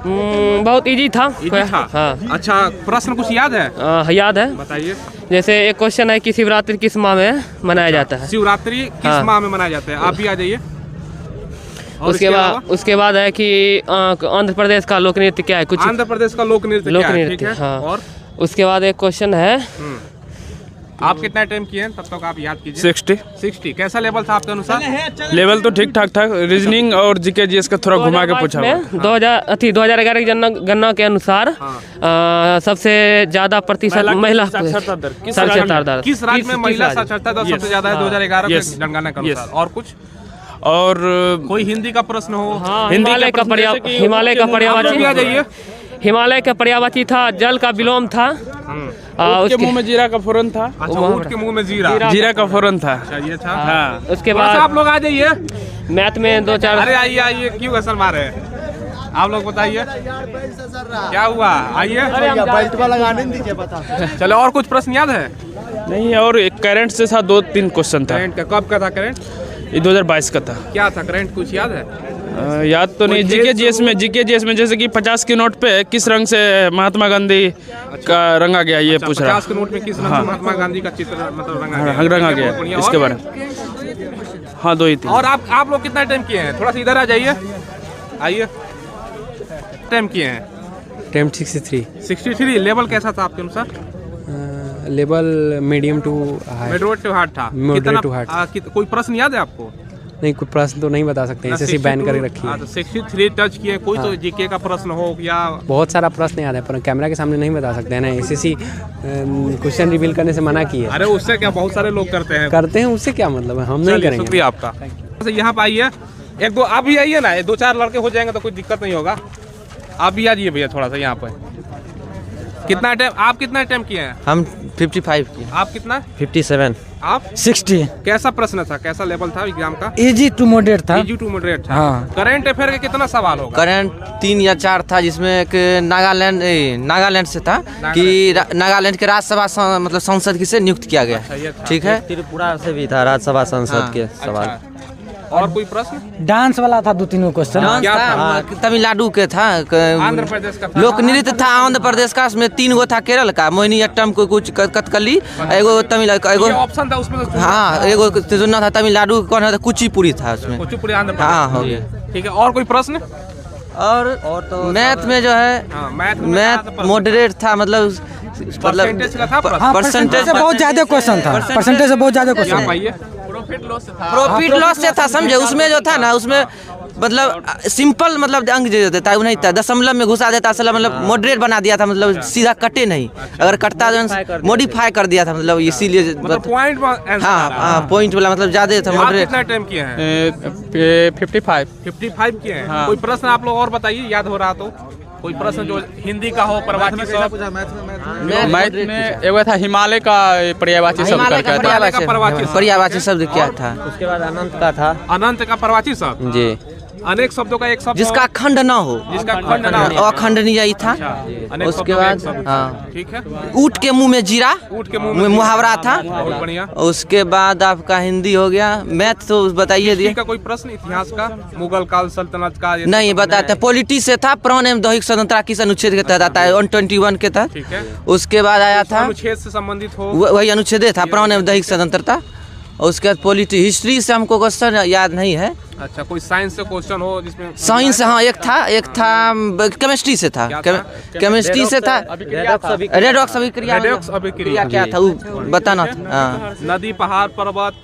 बहुत इजी था। हाँ। अच्छा, प्रश्न कुछ याद है? याद है, बताइए। जैसे एक क्वेश्चन है कि शिवरात्रि किस माह में मनाया जाता है? शिवरात्रि किस माह में मनाया जाता है? आप भी आ जाइए। उसके बाद है कि आंध्र प्रदेश का लोक नृत्य क्या है? कुछ आंध्र प्रदेश का लोक नृत्य। हाँ। और उसके बाद एक क्वेश्चन है, आप कितना टाइम किए हैं? तब तक आप याद कीजिए। 60। कैसा लेवल था आपके अनुसार? लेवल तो ठीक ठाक था। रीजनिंग और जीके जीएस का थोड़ा घुमा के पूछा। 2011 की जनगणना के अनुसार सबसे ज्यादा प्रतिशत महिला साक्षरता दर किस राज्य में महिला साक्षरता दर सबसे ज्यादा है 2011 की जनगणना के अनुसार? और कुछ और कोई हिंदी का प्रश्न हो? हिमालय का पर्यायवाची, हिमालय का पर्यायवाची था, जल का विलोम था, उसके मुंह में जीरा का फौरन था। अच्छा, ऊँट के मुंह में जीरा का फौरन था। अच्छा, ये था। हाँ। उसके बाद आप लोग आ जाइए। मैथ में 2-4। अरे आइए, क्यों असर मारे? आप लोग बताइए क्या हुआ? आइए, चलो। और कुछ प्रश्न याद है? नहीं, और एक करंट से था 2-3 क्वेश्चन था। करंट का कब का था? करंट ये 2022 का था। क्या था करंट? कुछ याद है? याद तो नहीं। जीके जीएस में जैसे कि 50 के नोट पे किस रंग से महात्मा गांधी का रंगा गया, ये पूछ रहा। 50 के नोट में किस रंग से महात्मा गांधी का चित्र मतलब रंगा गया, इसके बारे में। हाँ, 2 ही थी। और आप लोग कितना टाइम किए हैं? थोड़ा सा इधर आ जाइए। आइए। टाइम किए हैं? टाइम 63। लेवल कैसा था आपके अनुसार? लेवल मीडियम टू हार्ड था। Moderate to hard. कोई प्रश्न याद है आपको? नहीं, कोई प्रश्न तो नहीं बता सकते हैं, एसएससी बैन करके रखी है। 63 टच किए। कोई तो जीके का प्रश्न हो या बहुत सारा प्रश्न याद है, पर कैमरा के सामने नहीं बता सकते हैं ना। एसएससी क्वेश्चन रिवील करने से मना की है। अरे उससे क्या, बहुत सारे लोग करते हैं, उससे क्या मतलब है? हम नहीं करेंगे। शुक्रिया आपका। यहाँ पे आइए, 1-2 आप भी आइए ना। 2-4 लड़के हो जाएंगे तो कोई दिक्कत नहीं होगा। आप भी आ जाइए भैया थोड़ा सा यहाँ पे। कितना टाइम? आप कितना टाइम किए हैं? हम 55 किए। आप कितना? 57। आप 60। कैसा प्रश्न था? कैसा लेवल था एग्जाम का? इजी टू मॉडरेट था। था। हाँ। करंट अफेयर के कितना सवाल होगा? करंट 3 या 4 था, जिसमें एक नागालैंड से था कि नागालैंड के राज्यसभा मतलब सांसद किसे नियुक्त किया गया। ठीक है। त्रिपुरा से भी था राज्यसभा सांसद के सवाल। और कोई प्रश्न? डांस वाला था 2-3 क्वेश्चन। तमिलनाडु के था। आंध्र प्रदेश का लोक नृत्य था आंध्र प्रदेश का। उसमें 3 गो था। केरल का मोहिनीअट्टम को कुछ कथकली, एगो तमिल, एगो ऑप्शन था उसमें। हाँ, एगो सुनना था तमिलनाडु कौन था, कुचिपुड़ी था उसमें। कुचिपुड़ी आंध्र प्रदेश। हाँ, हो गया। ठीक है। और कोई प्रश्न? और तो मैथ में जो है मैथ मॉडरेट था, मतलब परसेंटेज का था। परसेंटेज से बहुत ज्यादा क्वेश्चन था। परसेंटेज से बहुत ज्यादा क्वेश्चन। प्रॉफिट लॉस से था, समझे? उसमें जो था ना, उसमें मतलब सिंपल मतलब अंक जो देता है वो नहीं था, दशमलव में घुसा देता, असल मतलब मॉडरेट बना दिया था, मतलब सीधा कटे नहीं। अगर कटता तो मॉडिफाई कर दिया था, मतलब इसीलिए पॉइंट। हाँ, पॉइंट वाला मतलब ज्यादा था मॉडरेट। कितना टाइम किए हैं? 55 किए हैं। कोई प्रश्न आप लोग और बताइए, याद हो रहा तो। कोई प्रश्न जो हिंदी का हो, प्रवाची शब्द। मैथ में एगो था हिमालय का पर्यायवाची शब्द करके था। पर्यायवाची शब्द क्या था? उसके बाद अनंत का था। अनंत का प्रवाची शब्द जी। अनेक शब्दों का एक शब्द जिसका खंड न हो, अखंडनीय ही था। उसके बाद हाँ, ठीक है। ऊँट के मुंह में जीरा, ऊँट के मुंह में मुहावरा था। बहुत बढ़िया। उसके बाद आपका हिंदी हो गया। मैथ तो बताइए दिए का कोई प्रश्न इतिहास का? मुगल काल सल्तनत का नहीं बताते। पॉलिटी से था, प्राण एवं दैहिक स्वतंत्रता किस अनुच्छेद के तहत आता है? 121 के तहत। ठीक है। उसके बाद आया था अनुच्छेद से संबंधित हो, वही अनुच्छेद था, प्राण एवं दैहिक स्वतंत्रता। उसके बाद पॉलिटी, हिस्ट्री से हमको क्वेश्चन याद नहीं है। अच्छा, कोई साइंस से क्वेश्चन हो जिसमें? साइंस हाँ, एक था केमिस्ट्री से था। केमिस्ट्री से था रेडॉक्स अभिक्रिया क्या था वो बताना था। नदी, पहाड़, पर्वत,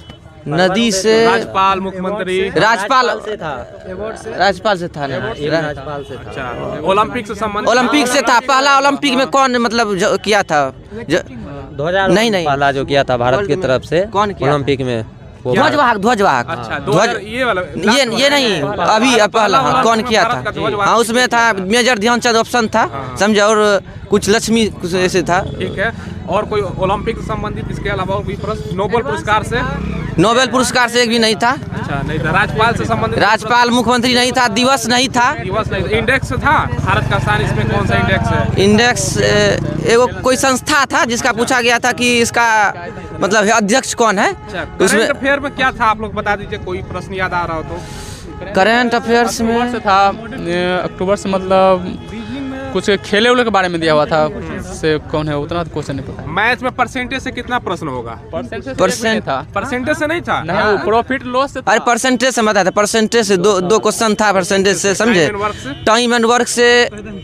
नदी से राज्यपाल, मुख्यमंत्री। राज्यपाल से था ना। अच्छा, ओलंपिक से संबंधित? ओलंपिक से था। पहला ओलंपिक में कौन मतलब किया था? 2000 नहीं पहला जो किया था भारत की तरफ से कौन किया ओलंपिक में? ध्वजवाहक। अच्छा, ध्वज ये वाला ये नहीं, अभी पहला कौन किया था? हाँ, उसमें था मेजर ध्यानचंद ऑप्शन था, समझे? और कुछ लक्ष्मी कुछ ऐसे था। ठीक है। और कोई ओलंपिक से संबंधित इसके अलावा कोई प्रश्न? नोबेल पुरस्कार से? नोबेल पुरस्कार से एक भी नहीं था। अच्छा, नहीं था। राज्यपाल से संबंधित? राज्यपाल, मुख्यमंत्री नहीं था। दिवस नहीं था। दिवस नहीं। इंडेक्स था भारत का स्थान, इसमें कौन सा इंडेक्स है? इंडेक्स एगो कोई संस्था था जिसका पूछा गया था कि इसका मतलब अध्यक्ष कौन है। उसमें अफेयर में क्या था? आप लोग बता दीजिए, कोई प्रश्न याद आ रहा हो तो। करंट अफेयर्स में अक्टूबर से था, अक्टूबर से मतलब कुछ खेले उले के बारे में दिया हुआ था, से कौन है उतना क्वेश्चन नहीं पता। मैथ में परसेंटेज से कितना प्रश्न होगा? परसेंट था, परसेंटेज से नहीं था? नहीं, प्रॉफिट लॉस से था। अरे परसेंटेज से मत आता, परसेंटेज से दो क्वेश्चन था परसेंटेज से, समझे? टाइम एंड वर्क से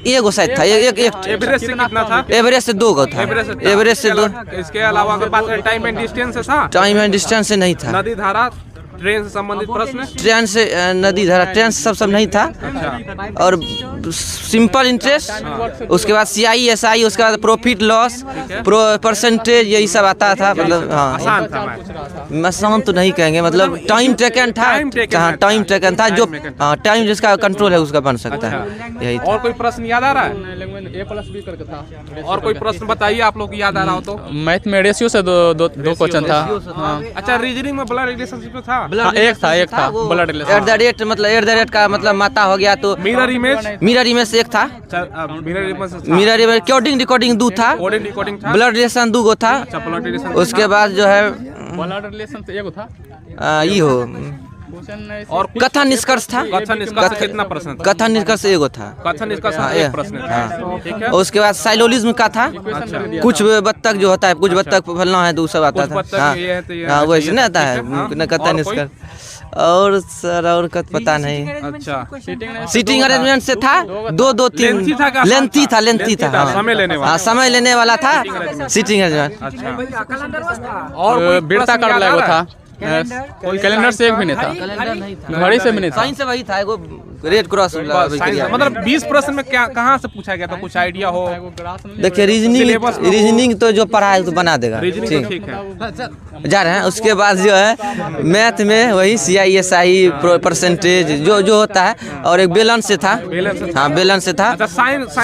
एगो शायद था, एक एवरेज से कितना था? एवरेज से 2 था, एवरेज से 2। इसके अलावा अगर बात करें टाइम एंड डिस्टेंस से था? टाइम एंड डिस्टेंस से नहीं था। नदी धारा, ट्रेन से संबंधित प्रश्न? ट्रेन से नदी धारा, ट्रेन से सब नहीं था। और सिंपल इंटरेस्ट, उसके बाद CISI, उसके बाद प्रॉफिट लॉस, परसेंटेज, यही सब आता था। मतलब हाँ, आसान था मैथ। आसान तो नहीं कहेंगे, मतलब टाइम टेकन था। हाँ, टाइम टेकन था, जो हाँ टाइम जिसका कंट्रोल है उसका बन सकता है, यही था। और कोई प्रश्न याद आ रहा है? A+B करके था। और कोई प्रश्न बताइए आप लोग याद आ रहा हो तो। मैथ में रेशियो से दो क्वेश्चन था। हाँ, अच्छा, रीजनिंग में ब्लड रिलेशनशिप था? हाँ, एक था blood relation. At the rate का मतलब माता हो गया तो मिरर इमेज? मिरर इमेज से एक था, mirror image mirror image recording 2 था, कोडिंग रिकॉर्डिंग था? ब्लड रिलेशन 2 था। अच्छा, ब्लड रिलेशन। उसके बाद जो है ब्लड रिलेशन से एगो था। ये हो और कथन निष्कर्ष था। कथन निष्कर्ष से कितना प्रश्न था? कथन निष्कर्ष एगो था। कथन निष्कर्ष हाँ, एक प्रश्न था। ठीक है। उसके बाद साइलोलिज्म का था, कुछ बत्तख जो होता है, कुछ बत्तख फलना है तो सब आता कुछ बत्तख था। ये है तो ये हाँ, है, वैसे ये नहीं आता है, ठीक है। हाँ। न कथन और कोई? निष्कर्ष। और सर और पता नहीं। अच्छा, सीटिंग अरेंजमेंट से था, 2-3 लेंथी था क्या? लेंथी था, हाँ। समय लेने वाला। हाँ, समय लेने वाला था सीटिंग अरेंजमेंट। अच्छा, और बिरता प्रश्न कार्ड याद आ एगो रहा था। है? कैलेंडर से एक भी नहीं था, घड़ी से भी नहीं था। साइंस से वही था, एगो रेड क्रॉस मतलब 20 प्रश्न में क्या कहाँ से पूछा गया था? कुछ आइडिया हो? देखिए रीजनिंग तो जो पढ़ा है तो बना देगा। रीजनिंग तो ठीक है। जा रहे हैं। उसके बाद जो है मैथ में वही CISI परसेंटेज जो होता है, और एक बैलेंस से था। हाँ, बैलेंस से था। अच्छा, साइंस